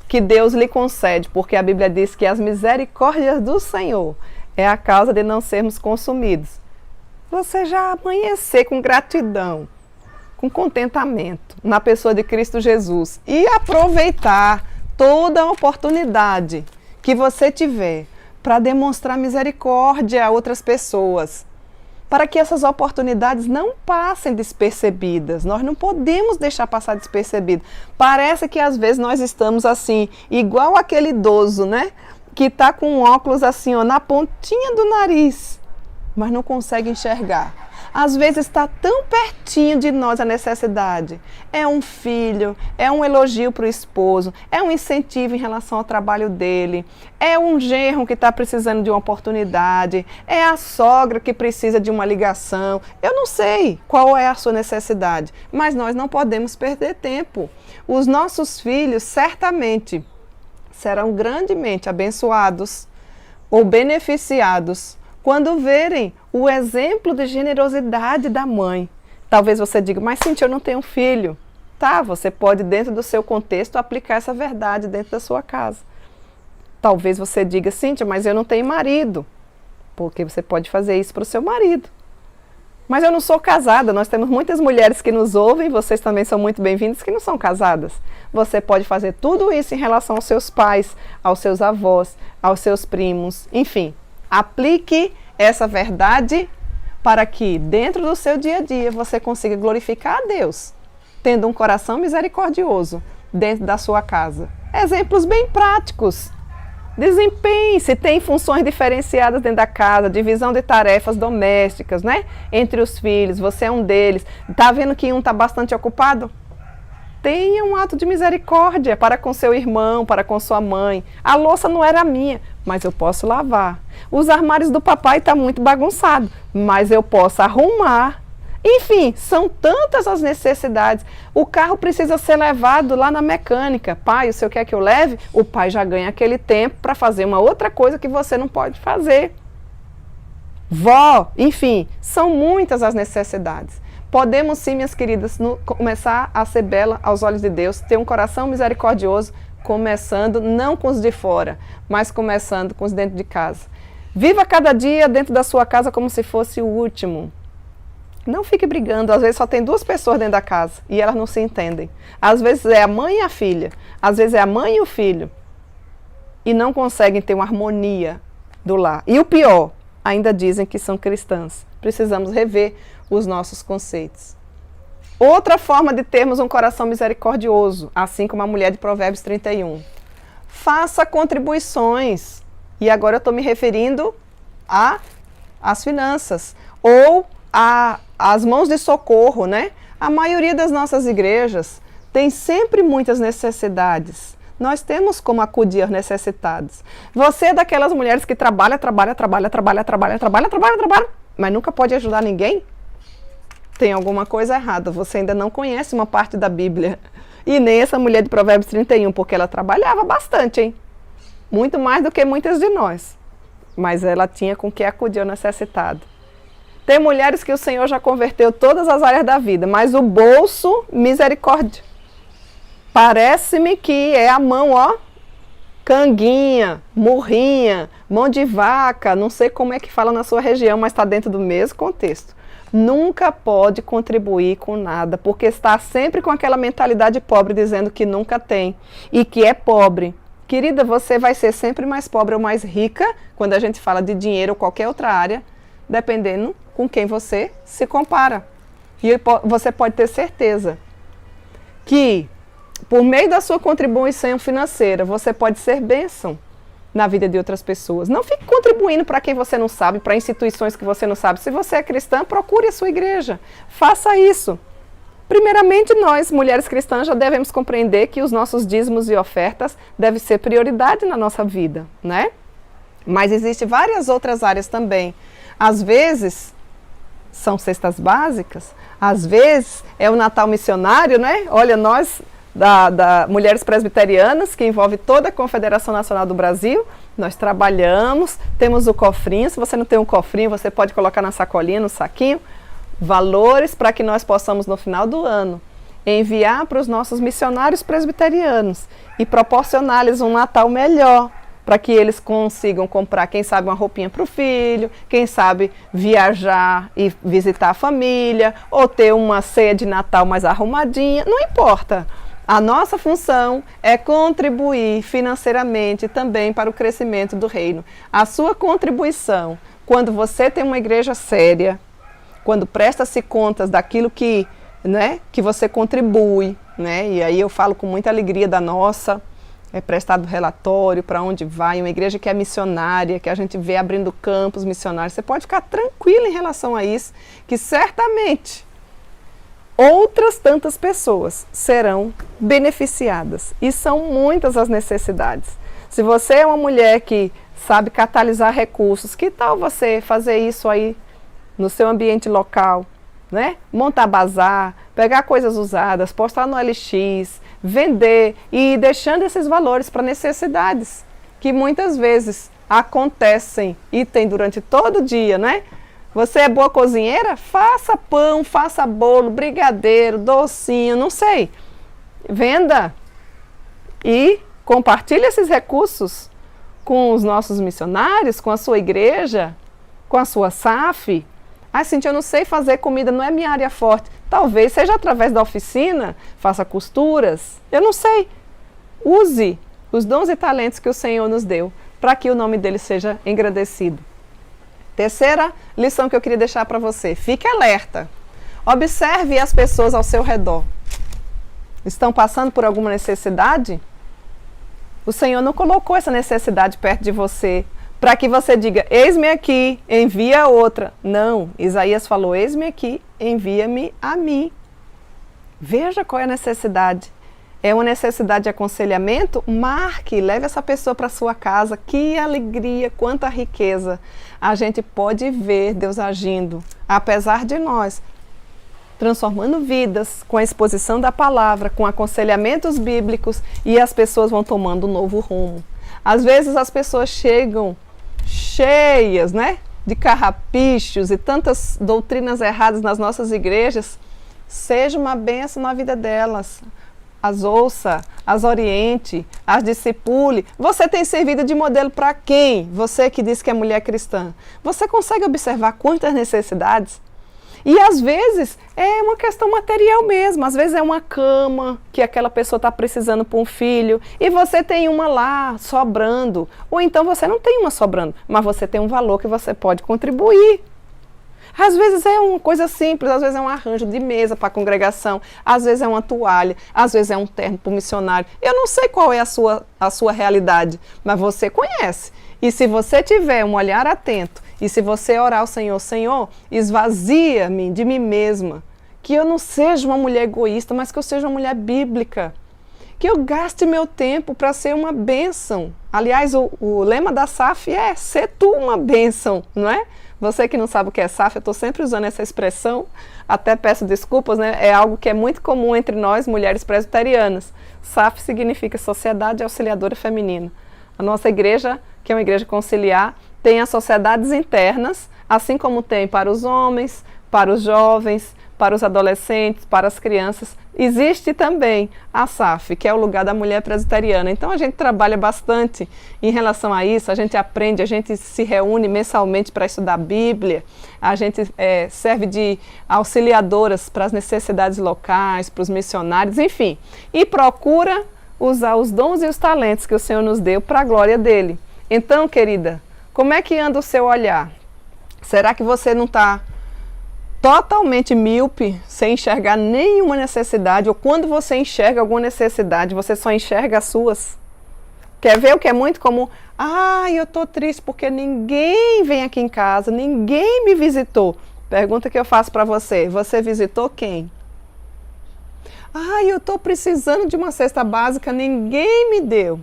que Deus lhe concede, porque a Bíblia diz que as misericórdias do Senhor é a causa de não sermos consumidos, você já amanhecer com gratidão, com contentamento na pessoa de Cristo Jesus e aproveitar toda a oportunidade que você tiver para demonstrar misericórdia a outras pessoas, para que essas oportunidades não passem despercebidas. Nós não podemos deixar passar despercebido. Parece que às vezes nós estamos assim, igual aquele idoso, né? Que está com um óculos assim, ó, na pontinha do nariz, mas não consegue enxergar. Às vezes está tão pertinho de nós a necessidade. É um filho, é um elogio para o esposo, é um incentivo em relação ao trabalho dele, é um genro que está precisando de uma oportunidade, é a sogra que precisa de uma ligação. Eu não sei qual é a sua necessidade, mas nós não podemos perder tempo. Os nossos filhos certamente serão grandemente abençoados ou beneficiados quando verem o exemplo de generosidade da mãe. Talvez você diga, mas Cíntia, eu não tenho filho. Tá, você pode, dentro do seu contexto, aplicar essa verdade dentro da sua casa. Talvez você diga, Cíntia, mas eu não tenho marido. Porque você pode fazer isso para o seu marido. Mas eu não sou casada, nós temos muitas mulheres que nos ouvem, vocês também são muito bem-vindos, que não são casadas. Você pode fazer tudo isso em relação aos seus pais, aos seus avós, aos seus primos, enfim. Aplique essa verdade para que dentro do seu dia a dia você consiga glorificar a Deus, tendo um coração misericordioso dentro da sua casa. Exemplos bem práticos. Desempenhe, se tem funções diferenciadas dentro da casa, divisão de tarefas domésticas, né? Entre os filhos, você é um deles. Está vendo que um está bastante ocupado? Tenha um ato de misericórdia para com seu irmão, para com sua mãe. A louça não era minha, mas eu posso lavar. Os armários do papai estão muito bagunçados, mas eu posso arrumar. Enfim, são tantas as necessidades. O carro precisa ser levado lá na mecânica. Pai, o senhor quer que eu leve? O pai já ganha aquele tempo para fazer uma outra coisa que você não pode fazer. Vó, enfim, são muitas as necessidades. Podemos sim, minhas queridas, começar a ser bela aos olhos de Deus, ter um coração misericordioso, começando não com os de fora, mas começando com os dentro de casa. Viva cada dia dentro da sua casa como se fosse o último. Não fique brigando, às vezes só tem duas pessoas dentro da casa e elas não se entendem. Às vezes é a mãe e a filha, às vezes é a mãe e o filho. E não conseguem ter uma harmonia do lar. E o pior, ainda dizem que são cristãs. Precisamos rever os nossos conceitos. Outra forma de termos um coração misericordioso, assim como a mulher de Provérbios 31. Faça contribuições. E agora eu estou me referindo às finanças. Ou às mãos de socorro, né? A maioria das nossas igrejas tem sempre muitas necessidades. Nós temos como acudir aos necessitados. Você é daquelas mulheres que trabalha, mas nunca pode ajudar ninguém? Tem alguma coisa errada, você ainda não conhece uma parte da Bíblia. E nem essa mulher de Provérbios 31, porque ela trabalhava bastante, hein? Muito mais do que muitas de nós. Mas ela tinha com que acudir ao necessitado. Tem mulheres que o Senhor já converteu todas as áreas da vida, mas o bolso, misericórdia. Parece-me que é a mão, ó, canguinha, murrinha, mão de vaca, não sei como é que fala na sua região, mas está dentro do mesmo contexto. Nunca pode contribuir com nada, porque está sempre com aquela mentalidade pobre, dizendo que nunca tem e que é pobre. Querida, você vai ser sempre mais pobre ou mais rica quando a gente fala de dinheiro ou qualquer outra área, dependendo com quem você se compara. E você pode ter certeza que, por meio da sua contribuição financeira, você pode ser bênção na vida de outras pessoas. Não fique contribuindo para quem você não sabe, para instituições que você não sabe. Se você é cristã, procure a sua igreja. Faça isso. Primeiramente, nós, mulheres cristãs, já devemos compreender que os nossos dízimos e ofertas devem ser prioridade na nossa vida, né? Mas existem várias outras áreas também. Às vezes, são cestas básicas, às vezes é o Natal missionário, né? Olha, nós, da Mulheres Presbiterianas, que envolve toda a Confederação Nacional do Brasil, nós trabalhamos, temos o cofrinho. Se você não tem um cofrinho, você pode colocar na sacolinha, no saquinho, valores para que nós possamos, no final do ano, enviar para os nossos missionários presbiterianos e proporcionar-lhes um Natal melhor, para que eles consigam comprar, quem sabe, uma roupinha para o filho, quem sabe viajar e visitar a família, ou ter uma ceia de Natal mais arrumadinha, não importa. A nossa função é contribuir financeiramente também para o crescimento do reino. A sua contribuição, quando você tem uma igreja séria, quando presta-se contas daquilo que, né, que você contribui, né, e aí eu falo com muita alegria da nossa, é prestado relatório para onde vai, uma igreja que é missionária, que a gente vê abrindo campos missionários. Você pode ficar tranquilo em relação a isso, que certamente outras tantas pessoas serão beneficiadas. E são muitas as necessidades. Se você é uma mulher que sabe catalisar recursos, que tal você fazer isso aí no seu ambiente local, né? Montar bazar, pegar coisas usadas, postar no LX, vender e ir deixando esses valores para necessidades que muitas vezes acontecem e tem durante todo o dia, né? Você é boa cozinheira? Faça pão, faça bolo, brigadeiro, docinho, não sei. Venda e compartilhe esses recursos com os nossos missionários, com a sua igreja, com a sua SAF. Ah, Cíntia, eu não sei fazer comida, não é minha área forte. Talvez seja através da oficina, faça costuras, eu não sei. Use os dons e talentos que o Senhor nos deu, para que o nome dele seja engrandecido. Terceira lição que eu queria deixar para você, fique alerta. Observe as pessoas ao seu redor. Estão passando por alguma necessidade? O Senhor não colocou essa necessidade perto de você, para que você diga, eis-me aqui, envia outra. Não, Isaías falou, eis-me aqui, envia-me a mim. Veja qual é a necessidade. É uma necessidade de aconselhamento? Marque, leve essa pessoa para sua casa. Que alegria, quanta riqueza. A gente pode ver Deus agindo, apesar de nós, transformando vidas com a exposição da palavra, com aconselhamentos bíblicos, e as pessoas vão tomando um novo rumo. Às vezes as pessoas chegam cheias, né, de carrapichos e tantas doutrinas erradas nas nossas igrejas. Seja uma bênção na vida delas. As ouça, as oriente, as discipule. Você tem servido de modelo para quem? Você que diz que é mulher cristã. Você consegue observar quantas necessidades? E às vezes é uma questão material mesmo, às vezes é uma cama que aquela pessoa está precisando para um filho e você tem uma lá sobrando, ou então você não tem uma sobrando, mas você tem um valor que você pode contribuir. Às vezes é uma coisa simples, às vezes é um arranjo de mesa para a congregação, às vezes é uma toalha, às vezes é um terno para o missionário. Eu não sei qual é a sua realidade, mas você conhece. E se você tiver um olhar atento, e se você orar ao Senhor, Senhor, esvazia-me de mim mesma, que eu não seja uma mulher egoísta, mas que eu seja uma mulher bíblica, que eu gaste meu tempo para ser uma bênção. Aliás, o lema da SAF é ser tu uma bênção, não é? Você que não sabe o que é SAF, eu estou sempre usando essa expressão, até peço desculpas, né? É algo que é muito comum entre nós, mulheres presbiterianas. SAF significa Sociedade Auxiliadora Feminina. A nossa igreja, que é uma igreja conciliar, tem as sociedades internas, assim como tem para os homens, para os jovens, para os adolescentes, para as crianças. Existe também a SAF, que é o lugar da mulher presbiteriana. Então a gente trabalha bastante em relação a isso, a gente aprende, a gente se reúne mensalmente para estudar a Bíblia, a gente serve de auxiliadoras para as necessidades locais, para os missionários, enfim. E procura usar os dons e os talentos que o Senhor nos deu para a glória dele. Então, querida, como é que anda o seu olhar? Será que você não está totalmente míope, sem enxergar nenhuma necessidade, ou quando você enxerga alguma necessidade, você só enxerga as suas? Quer ver o que é muito comum? Eu estou triste porque ninguém vem aqui em casa, ninguém me visitou. Pergunta que eu faço para você, você visitou quem? Eu estou precisando de uma cesta básica, ninguém me deu.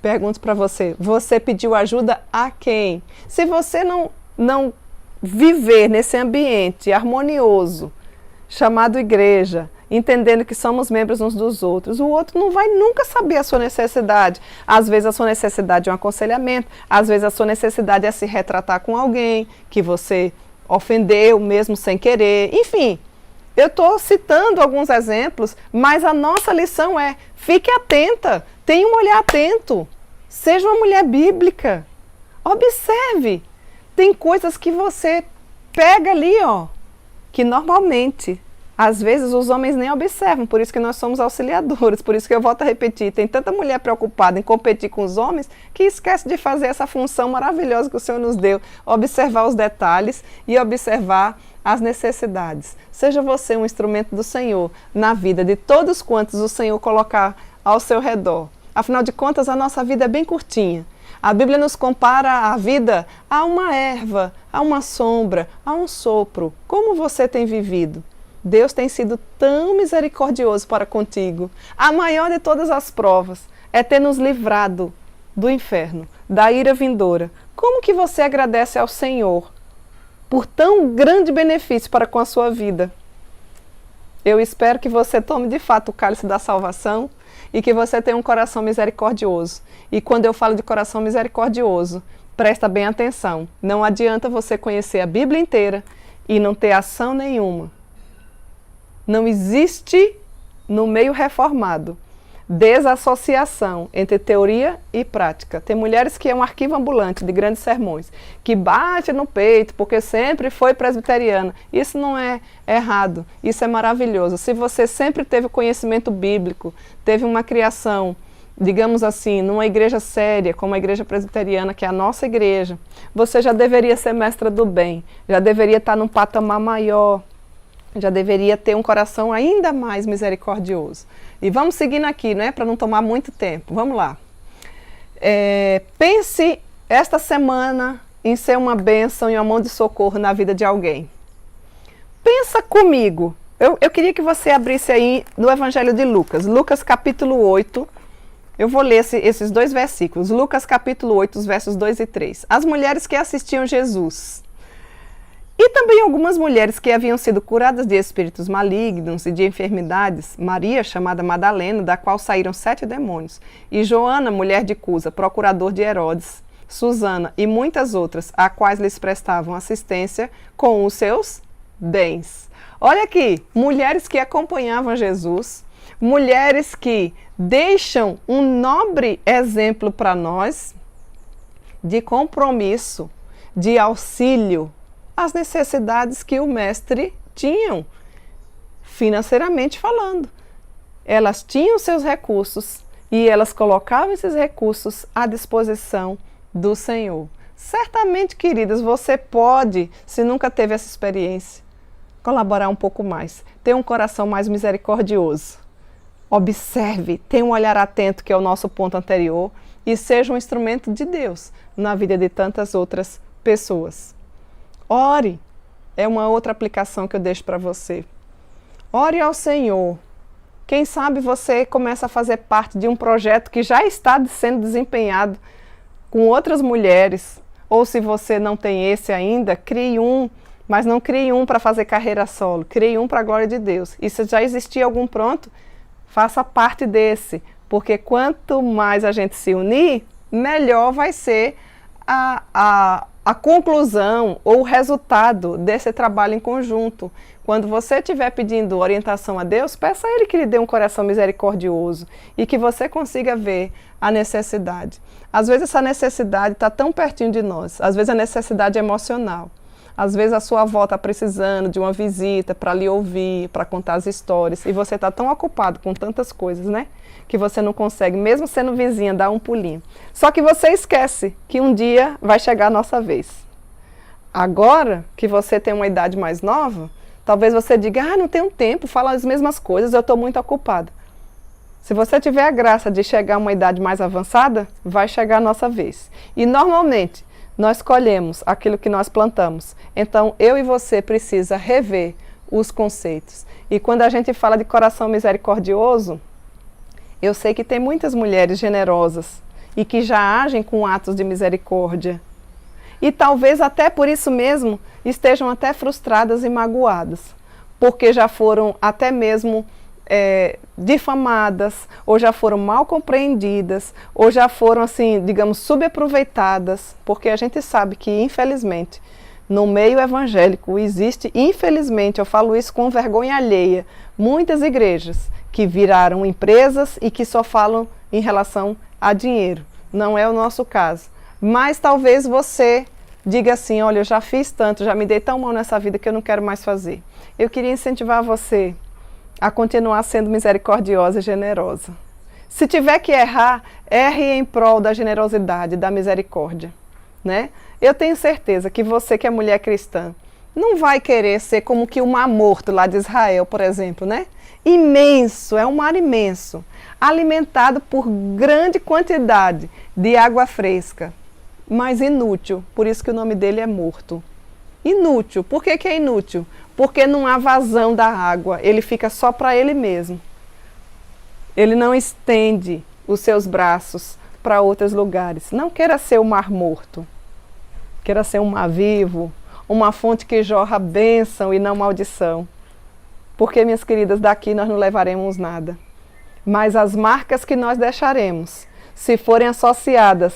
Pergunto para você, você pediu ajuda a quem? Se você não viver nesse ambiente harmonioso, chamado igreja, entendendo que somos membros uns dos outros, o outro não vai nunca saber a sua necessidade. Às vezes a sua necessidade é um aconselhamento, às vezes a sua necessidade é se retratar com alguém que você ofendeu, mesmo sem querer. Enfim, eu estou citando alguns exemplos, mas a nossa lição é, fique atenta, tenha um olhar atento, seja uma mulher bíblica, observe. Tem coisas que você pega ali, que normalmente, às vezes os homens nem observam, por isso que nós somos auxiliadores, por isso que eu volto a repetir, tem tanta mulher preocupada em competir com os homens, que esquece de fazer essa função maravilhosa que o Senhor nos deu, observar os detalhes e observar as necessidades. Seja você um instrumento do Senhor na vida de todos quantos o Senhor colocar ao seu redor. Afinal de contas, a nossa vida é bem curtinha. A Bíblia nos compara a vida a uma erva, a uma sombra, a um sopro. Como você tem vivido? Deus tem sido tão misericordioso para contigo. A maior de todas as provas é ter nos livrado do inferno, da ira vindoura. Como que você agradece ao Senhor por tão grande benefício para com a sua vida? Eu espero que você tome de fato o cálice da salvação e que você tenha um coração misericordioso. E quando eu falo de coração misericordioso, presta bem atenção. Não adianta você conhecer a Bíblia inteira e não ter ação nenhuma. Não existe no meio reformado desassociação entre teoria e prática. Tem mulheres que é um arquivo ambulante de grandes sermões, que bate no peito porque sempre foi presbiteriana. Isso não é errado, isso é maravilhoso. Se você sempre teve conhecimento bíblico, teve uma criação, digamos assim, numa igreja séria, como a igreja presbiteriana, que é a nossa igreja, você já deveria ser mestra do bem, já deveria estar num patamar maior, já deveria ter um coração ainda mais misericordioso. E vamos seguindo aqui, né, para não tomar muito tempo. Vamos lá. Pense esta semana em ser uma bênção e uma mão de socorro na vida de alguém. Pensa comigo. Eu queria que você abrisse aí no Evangelho de Lucas. Lucas capítulo 8. Eu vou ler esses dois versículos. Lucas capítulo 8, os versos 2 e 3. As mulheres que assistiam Jesus. E também algumas mulheres que haviam sido curadas de espíritos malignos e de enfermidades, Maria, chamada Madalena, da qual saíram 7 demônios, e Joana, mulher de Cusa, procurador de Herodes, Susana e muitas outras, a quais lhes prestavam assistência com os seus bens. Olha aqui, mulheres que acompanhavam Jesus, mulheres que deixam um nobre exemplo para nós de compromisso, de auxílio, as necessidades que o mestre tinham, financeiramente falando. Elas tinham seus recursos e elas colocavam esses recursos à disposição do Senhor. Certamente, queridas, você pode, se nunca teve essa experiência, colaborar um pouco mais, ter um coração mais misericordioso. Observe, tenha um olhar atento, que é o nosso ponto anterior, e seja um instrumento de Deus na vida de tantas outras pessoas. Ore, é uma outra aplicação que eu deixo para você. Ore ao Senhor. Quem sabe você começa a fazer parte de um projeto que já está sendo desempenhado com outras mulheres. Ou se você não tem esse ainda, crie um, mas não crie um para fazer carreira solo. Crie um para a glória de Deus. E se já existir algum pronto, faça parte desse. Porque quanto mais a gente se unir, melhor vai ser a conclusão ou o resultado desse trabalho em conjunto. Quando você estiver pedindo orientação a Deus, peça a Ele que lhe dê um coração misericordioso e que você consiga ver a necessidade. Às vezes essa necessidade está tão pertinho de nós, às vezes a necessidade é emocional. Às vezes a sua avó está precisando de uma visita para lhe ouvir, para contar as histórias, e você está tão ocupado com tantas coisas, né? Que você não consegue, mesmo sendo vizinha, dar um pulinho. Só que você esquece que um dia vai chegar a nossa vez. Agora que você tem uma idade mais nova, talvez você diga, não tenho tempo, fala as mesmas coisas, eu estou muito ocupada. Se você tiver a graça de chegar a uma idade mais avançada, vai chegar a nossa vez. E normalmente, nós colhemos aquilo que nós plantamos. Então, eu e você precisa rever os conceitos. E quando a gente fala de coração misericordioso, eu sei que tem muitas mulheres generosas e que já agem com atos de misericórdia. E talvez até por isso mesmo estejam até frustradas e magoadas, porque já foram até mesmo difamadas, ou já foram mal compreendidas, ou já foram, assim, digamos, subaproveitadas, porque a gente sabe que, infelizmente, no meio evangélico existe, infelizmente, eu falo isso com vergonha alheia, muitas igrejas que viraram empresas e que só falam em relação a dinheiro. Não é o nosso caso. Mas talvez você diga assim, olha, eu já fiz tanto, já me dei tão mal nessa vida que eu não quero mais fazer. Eu queria incentivar você a continuar sendo misericordiosa e generosa. Se tiver que errar, erre em prol da generosidade, da misericórdia, né? Eu tenho certeza que você, que é mulher cristã, não vai querer ser como que o Mar Morto lá de Israel, por exemplo, né? Imenso, é um mar imenso, alimentado por grande quantidade de água fresca, mas inútil, por isso que o nome dele é morto. Inútil, por que que é inútil? Porque não há vazão da água, ele fica só para ele mesmo. Ele não estende os seus braços para outros lugares. Não queira ser o mar morto, queira ser um mar vivo, uma fonte que jorra bênção e não maldição. Porque, minhas queridas, daqui nós não levaremos nada. Mas as marcas que nós deixaremos, se forem associadas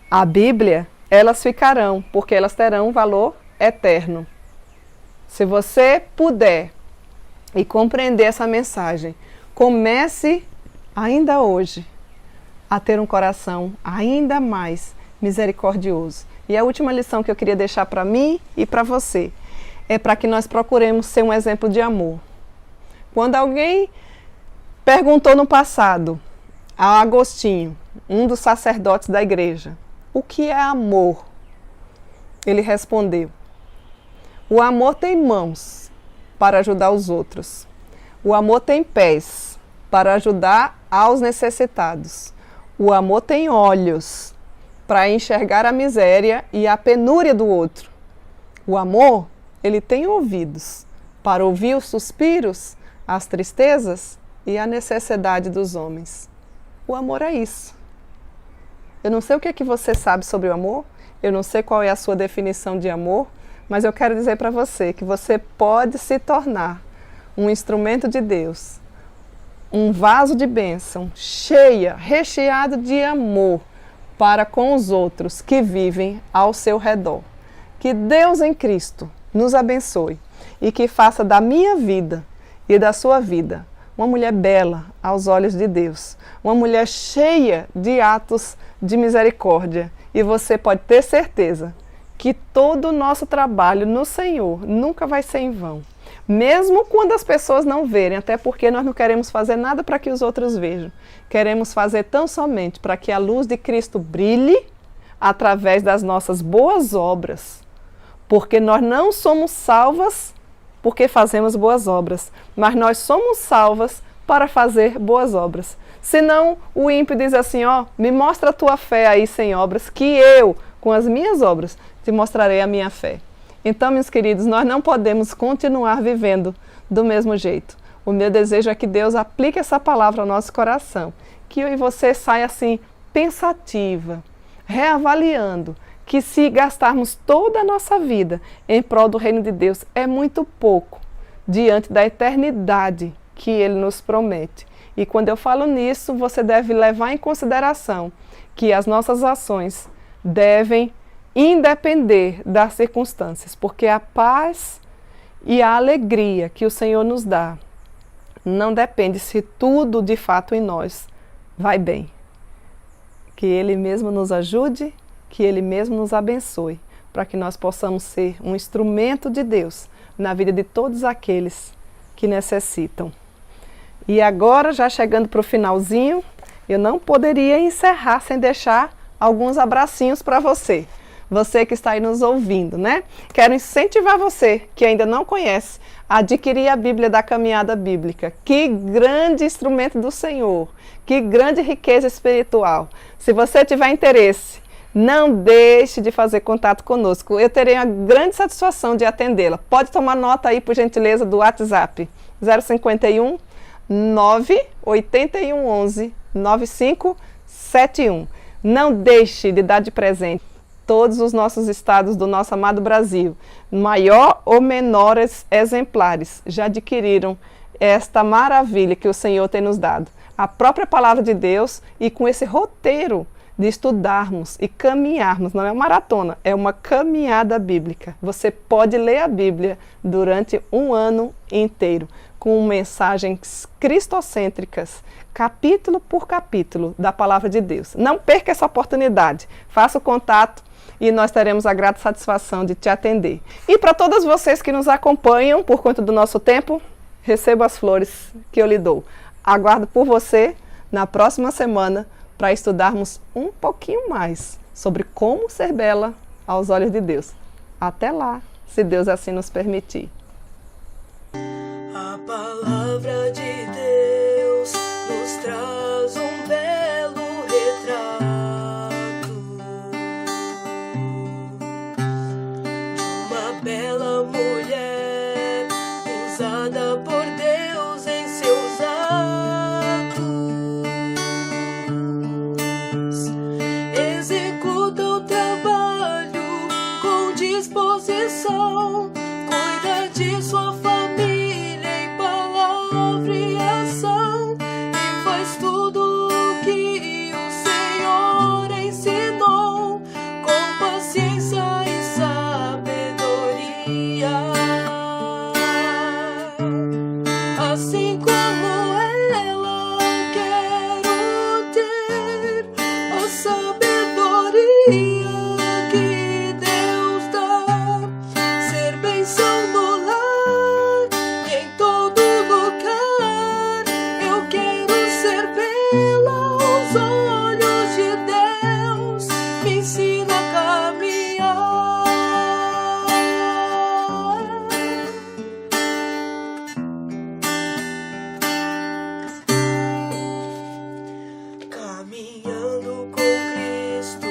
à Bíblia, elas ficarão, porque elas terão um valor eterno. Se você puder e compreender essa mensagem, comece ainda hoje a ter um coração ainda mais misericordioso. E a última lição que eu queria deixar para mim e para você é para que nós procuremos ser um exemplo de amor. Quando alguém perguntou no passado a Agostinho, um dos sacerdotes da igreja, o que é amor? Ele respondeu: o amor tem mãos para ajudar os outros. O amor tem pés para ajudar aos necessitados. O amor tem olhos para enxergar a miséria e a penúria do outro. O amor, ele tem ouvidos para ouvir os suspiros, as tristezas e a necessidade dos homens. O amor é isso. Eu não sei o que é que você sabe sobre o amor, eu não sei qual é a sua definição de amor, mas eu quero dizer para você que você pode se tornar um instrumento de Deus, um vaso de bênção, recheado de amor para com os outros que vivem ao seu redor. Que Deus em Cristo nos abençoe e que faça da minha vida e da sua vida uma mulher bela aos olhos de Deus, uma mulher cheia de atos de misericórdia. E você pode ter certeza que todo o nosso trabalho no Senhor nunca vai ser em vão. Mesmo quando as pessoas não verem, até porque nós não queremos fazer nada para que os outros vejam. Queremos fazer tão somente para que a luz de Cristo brilhe através das nossas boas obras. Porque nós não somos salvas porque fazemos boas obras, mas nós somos salvas para fazer boas obras. Senão o ímpio diz assim, ó, me mostra a tua fé aí sem obras, que eu, com as minhas obras, te mostrarei a minha fé. Então, meus queridos, nós não podemos continuar vivendo do mesmo jeito. O meu desejo é que Deus aplique essa palavra ao nosso coração, que eu e você saia assim, pensativa, reavaliando, que se gastarmos toda a nossa vida em prol do reino de Deus, é muito pouco diante da eternidade que Ele nos promete. E quando eu falo nisso, você deve levar em consideração que as nossas ações devem independer das circunstâncias, porque a paz e a alegria que o Senhor nos dá não depende se tudo de fato em nós vai bem. Que Ele mesmo nos ajude, que Ele mesmo nos abençoe, para que nós possamos ser um instrumento de Deus na vida de todos aqueles que necessitam. E agora, já chegando para o finalzinho, eu não poderia encerrar sem deixar alguns abracinhos para você. você que está aí nos ouvindo, né? Quero incentivar você que ainda não conhece a adquirir a Bíblia da Caminhada Bíblica. Que grande instrumento do Senhor, que grande riqueza espiritual. Se você tiver interesse, não deixe de fazer contato conosco. Eu terei a grande satisfação de atendê-la. Pode tomar nota aí, por gentileza, do WhatsApp 051 981 11 9571. Não deixe de dar de presente todos os nossos estados do nosso amado Brasil, maior ou menores exemplares, já adquiriram esta maravilha que o Senhor tem nos dado. A própria palavra de Deus, e com esse roteiro de estudarmos e caminharmos, não é uma maratona, é uma caminhada bíblica. Você pode ler a Bíblia durante um ano inteiro, com mensagens cristocêntricas, capítulo por capítulo da palavra de Deus. Não perca essa oportunidade, faça o contato e nós teremos a grata satisfação de te atender. E para todas vocês que nos acompanham por conta do nosso tempo, receba as flores que eu lhe dou. Aguardo por você na próxima semana para estudarmos um pouquinho mais sobre como ser bela aos olhos de Deus. Até lá, se Deus assim nos permitir. A palavra de Deus nos traz um belo retrato de uma bela mulher usada por Deus em seus atos. Executa o trabalho com disposição, cuida de sua família em palavra e ação, e faz tudo o que o Senhor ensinou, com paciência e sabedoria. Assim como ela, quero ter a sabedoria que Deus dá, ser bênção no lar e em todo lugar. Eu quero ser bela aos olhos de Deus, me ensina a caminhar. Caminhando com Cristo,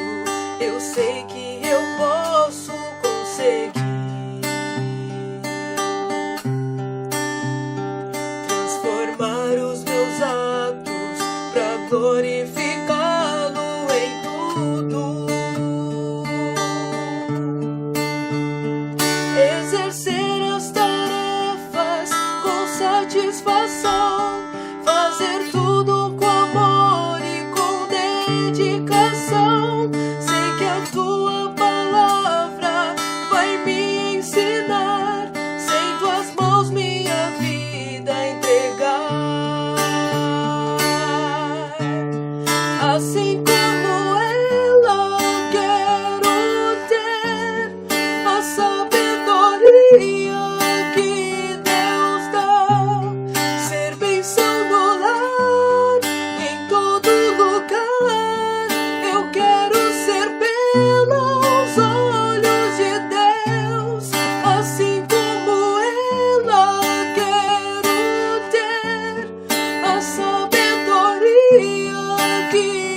eu sei que eu posso conseguir transformar os meus atos para glorificá-lo em tudo, exercer as tarefas com satisfação, fazer tudo com amor e com dedicação. Sei que a tua palavra vai me ensinar, sem tuas mãos minha vida entregar. Assim como ela, quero ter a sabedoria que Deus dá, ser bênção no lar e em todo lugar. Eu quero ser bela aos olhos de Deus, assim como ela, quero ter a sabedoria que